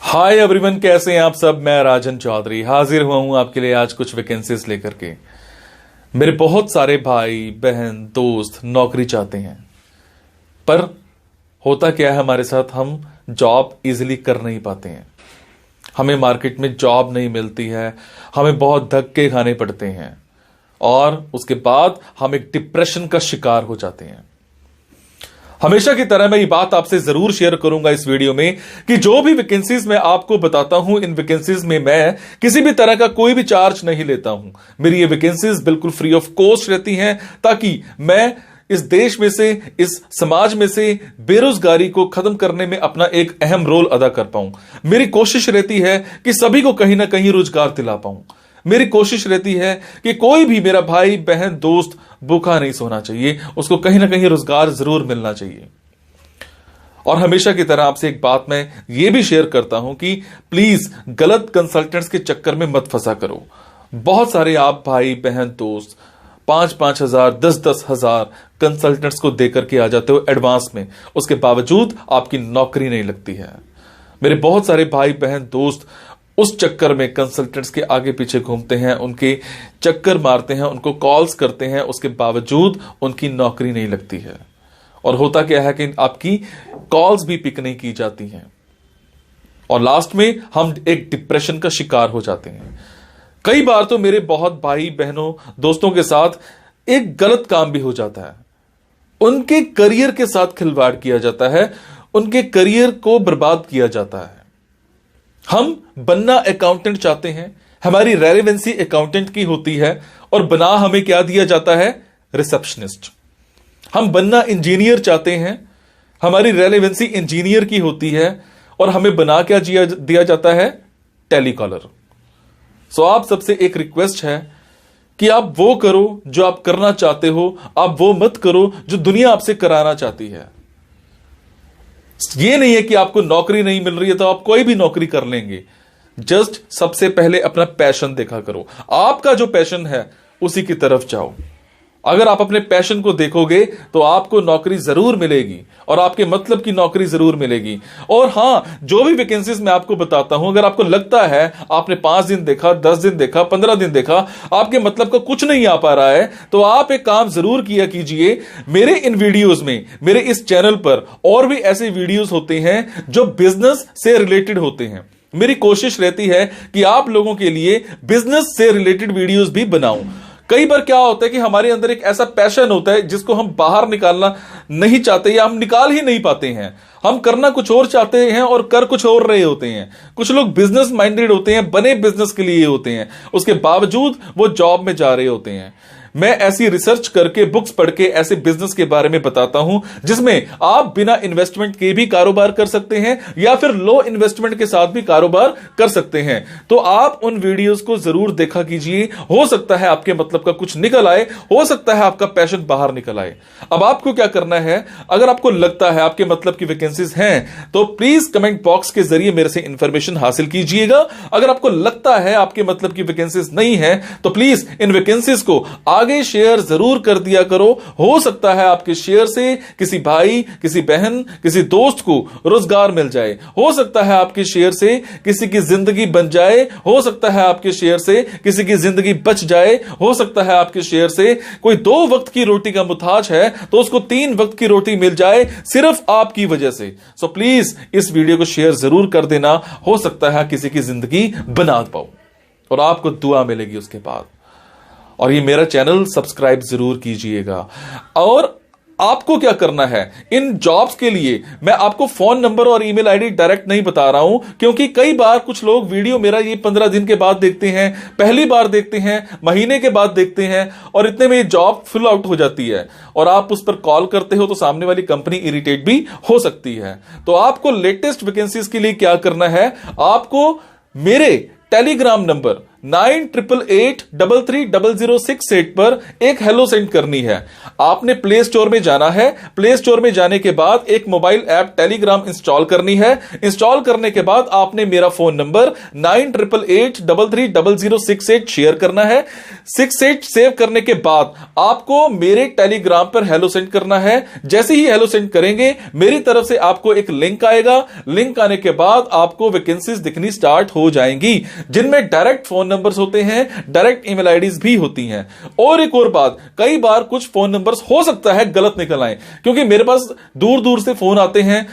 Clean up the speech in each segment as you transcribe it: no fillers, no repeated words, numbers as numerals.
Hi everyone, कैसे हैं आप सब। मैं राजन चौधरी हाजिर हुआ हूं आपके लिए आज कुछ वैकेंसीज लेकर के। मेरे बहुत सारे भाई बहन दोस्त नौकरी चाहते हैं, पर होता क्या है हमारे साथ, हम जॉब इजीली कर नहीं पाते हैं। हमें मार्केट में जॉब नहीं मिलती है, हमें बहुत धक्के खाने पड़ते हैं और उसके बाद हम एक डिप्रेशन का शिकार हो जाते हैं। हमेशा की तरह मैं ये बात आपसे जरूर शेयर करूंगा इस वीडियो में कि जो भी वैकेंसीज मैं आपको बताता हूं, इन वैकेंसीज में मैं किसी भी तरह का कोई भी चार्ज नहीं लेता हूं। मेरी ये वैकेंसीज बिल्कुल फ्री ऑफ कॉस्ट रहती हैं, ताकि मैं इस देश में से, इस समाज में से बेरोजगारी को खत्म करने में अपना एक अहम रोल अदा कर पाऊं। मेरी कोशिश रहती है कि सभी को कहीं ना कहीं रोजगार दिला पाऊं। मेरी कोशिश रहती है कि कोई भी मेरा भाई बहन दोस्त भूखा नहीं सोना चाहिए, उसको कहीं ना कहीं रोजगार जरूर मिलना चाहिए। और हमेशा की तरह आपसे एक बात मैं ये भी शेयर करता हूं कि प्लीज गलत कंसल्टेंट्स के चक्कर में मत फंसा करो। बहुत सारे आप भाई बहन दोस्त 5-5 हजार 10-10 हजार कंसल्टेंट्स को देकर के आ जाते हो एडवांस में, उसके बावजूद आपकी नौकरी नहीं लगती है। मेरे बहुत सारे भाई बहन दोस्त उस चक्कर में कंसल्टेंट्स के आगे पीछे घूमते हैं, उनके चक्कर मारते हैं, उनको कॉल्स करते हैं, उसके बावजूद उनकी नौकरी नहीं लगती है। और होता क्या है कि आपकी कॉल्स भी पिक नहीं की जाती हैं और लास्ट में हम एक डिप्रेशन का शिकार हो जाते हैं। कई बार तो मेरे बहुत भाई बहनों दोस्तों के साथ एक गलत काम भी हो जाता है, उनके करियर के साथ खिलवाड़ किया जाता है, उनके करियर को बर्बाद किया जाता है। हम बनना अकाउंटेंट चाहते हैं, हमारी रेलेवेंसी अकाउंटेंट की होती है और बना हमें क्या दिया जाता है, रिसेप्शनिस्ट। हम बनना इंजीनियर चाहते हैं, हमारी रेलेवेंसी इंजीनियर की होती है और हमें बना क्या दिया जाता है, टेलीकॉलर। सो आप सबसे एक रिक्वेस्ट है कि आप वो करो जो आप करना चाहते हो, आप वो मत करो जो दुनिया आपसे कराना चाहती है। ये नहीं है कि आपको नौकरी नहीं मिल रही है तो आप कोई भी नौकरी कर लेंगे। जस्ट सबसे पहले अपना पैशन देखा करो, आपका जो पैशन है उसी की तरफ जाओ। अगर आप अपने पैशन को देखोगे तो आपको नौकरी जरूर मिलेगी और आपके मतलब की नौकरी जरूर मिलेगी। और हां, जो भी वैकेंसीज मैं आपको बताता हूं, अगर आपको लगता है आपने 5 दिन देखा, 10 दिन देखा, 15 दिन देखा, आपके मतलब का कुछ नहीं आ पा रहा है, तो आप एक काम जरूर किया कीजिए। मेरे इन वीडियोस में, मेरे इस चैनल पर और भी ऐसे वीडियोस होते हैं जो बिजनेस से रिलेटेड होते हैं। मेरी कोशिश रहती है कि आप लोगों के लिए बिजनेस से रिलेटेड वीडियोस भी बनाऊं। कई बार क्या होता है कि हमारे अंदर एक ऐसा पैशन होता है जिसको हम बाहर निकालना नहीं चाहते या हम निकाल ही नहीं पाते हैं। हम करना कुछ और चाहते हैं और कर कुछ और रहे होते हैं। कुछ लोग बिजनेस माइंडेड होते हैं, बने बिजनेस के लिए होते हैं, उसके बावजूद वो जॉब में जा रहे होते हैं। मैं ऐसी रिसर्च करके, बुक्स पढ़ के ऐसे बिजनेस के बारे में बताता हूं जिसमें आप बिना इन्वेस्टमेंट के भी कारोबार कर सकते हैं या फिर लो इन्वेस्टमेंट के साथ भी कारोबार कर सकते हैं। तो आप उन वीडियोस को जरूर देखा कीजिए, हो सकता है आपके मतलब का कुछ निकल आए, हो सकता है आपका पैशन बाहर निकल आए। अब आपको क्या करना है, अगर आपको लगता है आपके मतलब की वैकेंसीज हैं तो प्लीज कमेंट बॉक्स के जरिए मेरे से इंफॉर्मेशन हासिल कीजिएगा। अगर आपको लगता है आपके मतलब की वैकेंसीज नहीं है तो प्लीज इन वैकेंसीज को आगे शेयर जरूर कर दिया करो। हो सकता है आपके शेयर से किसी भाई, किसी बहन, किसी दोस्त को रोजगार मिल जाए। हो सकता है आपके शेयर से किसी की जिंदगी बन जाए। हो सकता है आपके शेयर से किसी की जिंदगी बच जाए। हो सकता है आपके शेयर से कोई 2 वक्त की रोटी का मुताज है तो उसको 3 वक्त की रोटी मिल जाए, सिर्फ आपकी वजह से। सो प्लीज इस वीडियो को शेयर जरूर कर देना। हो सकता है किसी की जिंदगी बना पाओ और आपको दुआ मिलेगी उसके बाद। और ये मेरा चैनल सब्सक्राइब जरूर कीजिएगा। और आपको क्या करना है, इन जॉब्स के लिए मैं आपको फोन नंबर और ईमेल आईडी डायरेक्ट नहीं बता रहा हूं, क्योंकि कई बार कुछ लोग वीडियो मेरा ये 15 दिन के बाद देखते हैं, पहली बार देखते हैं, महीने के बाद देखते हैं और इतने में ये जॉब फिल आउट हो जाती है और आप उस पर कॉल करते हो तो सामने वाली कंपनी इरिटेट भी हो सकती है। तो आपको लेटेस्ट वैकेंसीज के लिए क्या करना है, आपको मेरे टेलीग्राम नंबर 9888330068 पर एक हेलो सेंड करनी है। आपने प्ले स्टोर में जाना है, प्ले स्टोर में जाने के बाद एक मोबाइल ऐप टेलीग्राम इंस्टॉल करनी है। इंस्टॉल करने के बाद आपने मेरा फोन नंबर 9888330068 शेयर करना है। 68 सेव करने के बाद आपको मेरे टेलीग्राम पर हेलो सेंड करना है। जैसे ही हेलो सेंड करेंगे मेरी तरफ से आपको एक लिंक आएगा। लिंक आने के बाद आपको वैकेंसीज दिखनी स्टार्ट हो जाएंगी, जिनमें डायरेक्ट फोन नंबर्स होते हैं, डायरेक्ट ईमेल आईडीज भी होती हैं। और एक और बात, कई बार कुछ फोन नंबर्स हो सकता है गलत निकल आए, क्योंकि मेरे पास दूर दूर से फोन आते हैं,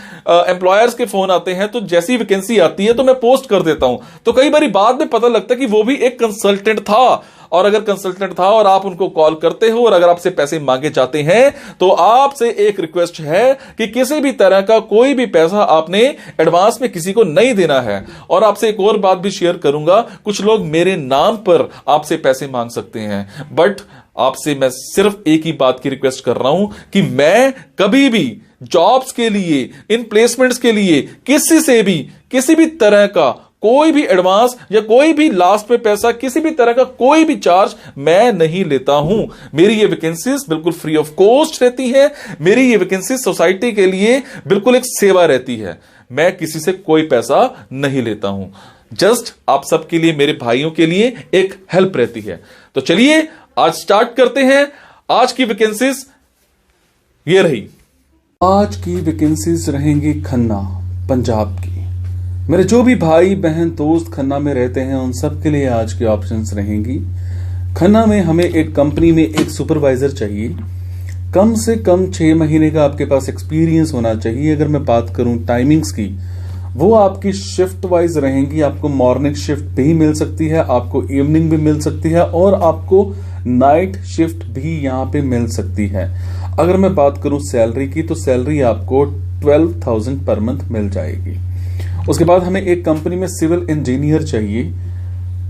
एम्प्लॉयर्स के फोन आते हैं, तो जैसी वैकेंसी आती है तो मैं पोस्ट कर देता हूं। तो कई बार बाद में पता लगता है कि वो भी एक कंसल्टेंट था, और अगर कंसल्टेंट था और आप उनको कॉल करते हो और अगर आपसे पैसे मांगे जाते हैं, तो आपसे एक रिक्वेस्ट है कि किसी भी तरह का कोई भी पैसा आपने एडवांस में किसी को नहीं देना है। और आपसे एक और बात भी शेयर करूंगा, कुछ लोग मेरे नाम पर आपसे पैसे मांग सकते हैं, बट आपसे मैं सिर्फ एक ही बात की रिक्वेस्ट कर रहा हूं कि मैं कभी भी जॉब्स के लिए, इन प्लेसमेंट्स के लिए किसी से भी किसी भी तरह का कोई भी एडवांस या कोई भी लास्ट में पैसा, किसी भी तरह का कोई भी चार्ज मैं नहीं लेता हूं। मेरी ये वैकेंसीज बिल्कुल फ्री ऑफ कॉस्ट रहती है। मेरी ये वैकेंसीज सोसाइटी के लिए बिल्कुल एक सेवा रहती है। मैं किसी से कोई पैसा नहीं लेता हूं, जस्ट आप सबके लिए, मेरे भाइयों के लिए एक हेल्प रहती है। तो चलिए आज स्टार्ट करते हैं। आज की वैकेंसीज ये रही। आज की वैकेंसीज रहेंगी खन्ना, पंजाब की। मेरे जो भी भाई बहन दोस्त खन्ना में रहते हैं उन सब के लिए आज की ऑप्शंस रहेंगी। खन्ना में हमें एक कंपनी में एक सुपरवाइजर चाहिए। कम से कम 6 महीने का आपके पास एक्सपीरियंस होना चाहिए। अगर मैं बात करूं टाइमिंग्स की, वो आपकी शिफ्ट वाइज रहेंगी। आपको मॉर्निंग शिफ्ट भी मिल सकती है, आपको इवनिंग भी मिल सकती है, और आपको नाइट शिफ्ट भी यहां पे मिल सकती है। अगर मैं बात करूं सैलरी की, तो सैलरी आपको 12,000 पर मंथ मिल जाएगी। उसके बाद हमें एक कंपनी में सिविल इंजीनियर चाहिए।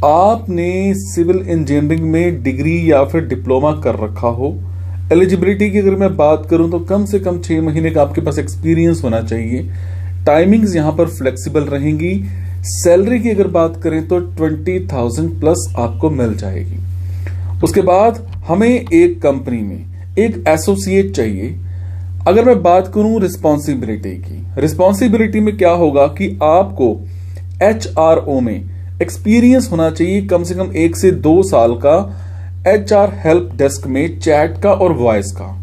आपने सिविल इंजीनियरिंग में डिग्री या फिर डिप्लोमा कर रखा हो। एलिजिबिलिटी की अगर मैं बात करूं तो कम से कम 6 महीने का आपके पास एक्सपीरियंस होना चाहिए। टाइमिंग्स यहां पर फ्लेक्सिबल रहेंगी। सैलरी की अगर बात करें तो 20,000 प्लस आपको मिल जाएगी। उसके बाद हमें एक कंपनी में एक एसोसिएट चाहिए। अगर मैं बात करूं रिस्पॉन्सिबिलिटी की, रिस्पॉन्सिबिलिटी में क्या होगा कि आपको HRO में एक्सपीरियंस होना चाहिए कम से कम 1 से 2 साल का, HR हेल्प डेस्क में चैट का और वॉइस का।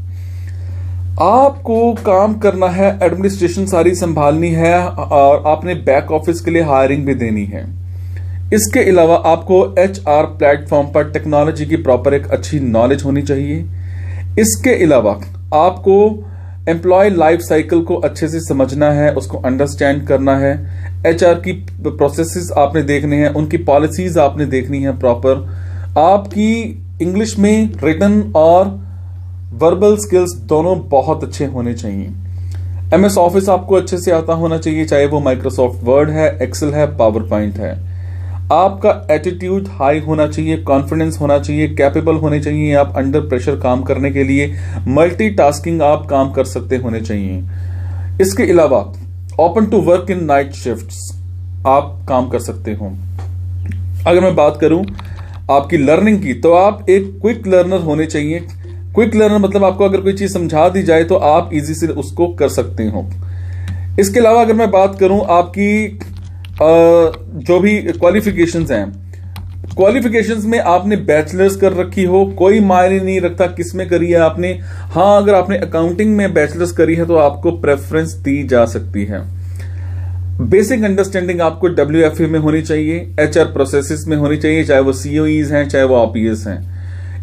आपको काम करना है, एडमिनिस्ट्रेशन सारी संभालनी है, और आपने बैक ऑफिस के लिए हायरिंग भी देनी है। इसके अलावा आपको HR प्लेटफॉर्म पर टेक्नोलॉजी की प्रॉपर एक अच्छी नॉलेज होनी चाहिए। इसके अलावा आपको एम्प्लॉय लाइफ साइकिल को अच्छे से समझना है, उसको अंडरस्टैंड करना है। HR की प्रोसेसेस आपने देखने हैं, उनकी पॉलिसीज आपने देखनी है प्रॉपर। आपकी इंग्लिश में रिटन और वर्बल स्किल्स दोनों बहुत अच्छे होने चाहिए। MS ऑफिस आपको अच्छे से आता होना चाहिए, चाहे वो माइक्रोसॉफ्ट वर्ड है, एक्सेल है, पावर पॉइंट है। आपका एटीट्यूड हाई होना चाहिए, कॉन्फिडेंस होना चाहिए, कैपेबल होने चाहिए आप अंडर प्रेशर काम करने के लिए। मल्टीटास्किंग आप काम कर सकते होने चाहिए। इसके अलावा open to work in night shifts आप काम कर सकते हो। अगर मैं बात करूं आपकी लर्निंग की, तो आप एक क्विक लर्नर होने चाहिए। क्विक लर्नर मतलब आपको अगर कोई चीज समझा दी जाए तो आप इजी से उसको कर सकते हो। इसके अलावा अगर मैं बात करूं आपकी जो भी क्वालिफिकेशंस हैं, क्वालिफिकेशंस में आपने बैचलर्स कर रखी हो, कोई मायने नहीं रखता किस में करी है आपने। हाँ, अगर आपने अकाउंटिंग में बैचलर्स करी है तो आपको प्रेफरेंस दी जा सकती है। बेसिक अंडरस्टैंडिंग आपको WFA में होनी चाहिए, HR प्रोसेसेस में होनी चाहिए, चाहे वो COEs हैं चाहे वो OPS हैं।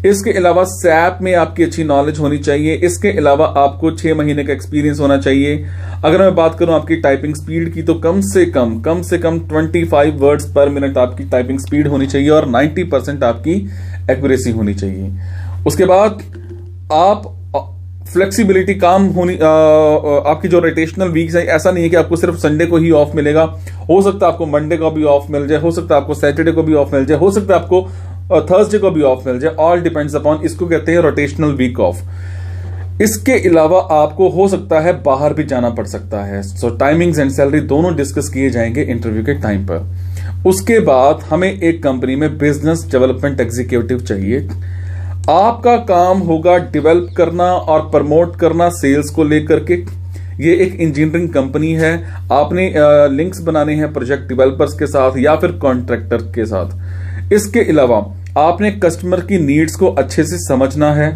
इसके अलावा SAP में आपकी अच्छी नॉलेज होनी चाहिए। इसके अलावा आपको 6 महीने का एक्सपीरियंस होना चाहिए। अगर मैं बात करूं आपकी टाइपिंग स्पीड की, तो कम से कम 25 वर्ड्स पर मिनट आपकी टाइपिंग स्पीड होनी चाहिए और 90% आपकी एक्यूरेसी होनी चाहिए। उसके बाद आप फ्लेक्सिबिलिटी काम होनी, आपकी जो रोटेशनल वीक्स है, ऐसा नहीं है कि आपको सिर्फ संडे को ही ऑफ मिलेगा। हो सकता है आपको मंडे को भी ऑफ मिल जाए, हो सकता है आपको सैटरडे को भी ऑफ मिल जाए, हो सकता है आपको थर्सडे को भी ऑफ मिल जाए। ऑल डिपेंड्स अपॉन, इसको कहते हैं रोटेशनल वीक ऑफ। इसके अलावा आपको हो सकता है बाहर भी जाना पड़ सकता है। सो टाइमिंग्स एंड सैलरी दोनों डिस्कस किए जाएंगे इंटरव्यू के टाइम पर। उसके बाद हमें एक कंपनी में बिजनेस डेवलपमेंट एग्जीक्यूटिव चाहिए। आपका काम होगा डेवलप करना और प्रमोट करना सेल्स को लेकर के। ये एक इंजीनियरिंग कंपनी है। आपने लिंक्स बनाने हैं प्रोजेक्ट डेवलपर्स के साथ या फिर कॉन्ट्रैक्टर के साथ। इसके अलावा आपने कस्टमर की नीड्स को अच्छे से समझना है।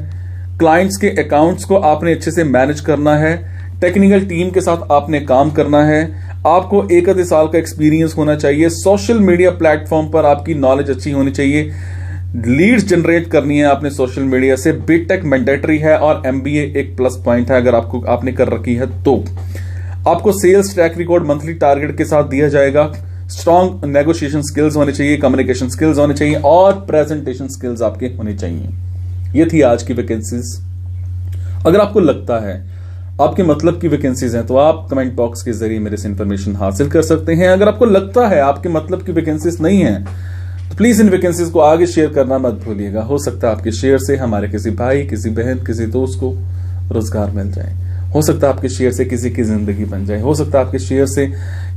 क्लाइंट्स के अकाउंट्स को आपने अच्छे से मैनेज करना है। टेक्निकल टीम के साथ आपने काम करना है। आपको 1 साल का एक्सपीरियंस होना चाहिए। सोशल मीडिया प्लेटफॉर्म पर आपकी नॉलेज अच्छी होनी चाहिए। लीड्स जनरेट करनी है आपने सोशल मीडिया से। बीटेक मैंडेटरी है और एमबीए एक प्लस पॉइंट है अगर आपने कर रखी है तो। आपको sales track record monthly target के साथ दिया जाएगा। स्ट्रॉन्ग नेगोशिएशन स्किल्स होने चाहिए, कम्युनिकेशन स्किल्स होने चाहिए और प्रेजेंटेशन स्किल्स आपके होने चाहिए। ये थी आज की वैकेंसीज। अगर आपको लगता है आपके मतलब की वैकेंसीज हैं तो आप कमेंट बॉक्स के जरिए मेरे से इंफॉर्मेशन हासिल कर सकते हैं। अगर आपको लगता है आपके मतलब की वैकेंसीज नहीं है तो प्लीज इन वैकेंसीज को आगे शेयर करना मत भूलिएगा। हो सकता है आपके शेयर से हमारे किसी भाई, किसी बहन, किसी दोस्त को रोजगार मिल जाए। हो सकता है आपके शेयर से किसी की जिंदगी बन जाए। हो सकता है आपके शेयर से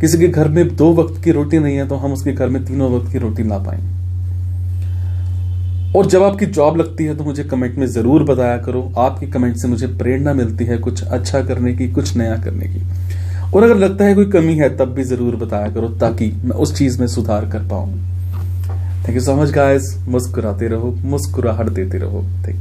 किसी के घर में 2 वक्त की रोटी नहीं है तो हम उसके घर में 3 वक्त की रोटी ला पाए। और जब आपकी जॉब लगती है तो मुझे कमेंट में जरूर बताया करो। आपकी कमेंट से मुझे प्रेरणा मिलती है कुछ अच्छा करने की, कुछ नया करने की। और अगर लगता है कोई कमी है तब भी जरूर बताया करो ताकि मैं उस चीज में सुधार कर पाऊं। Thank you so much guys. मुस्कुराते रहो, मुस्कुराहट देते रहो। Thank you.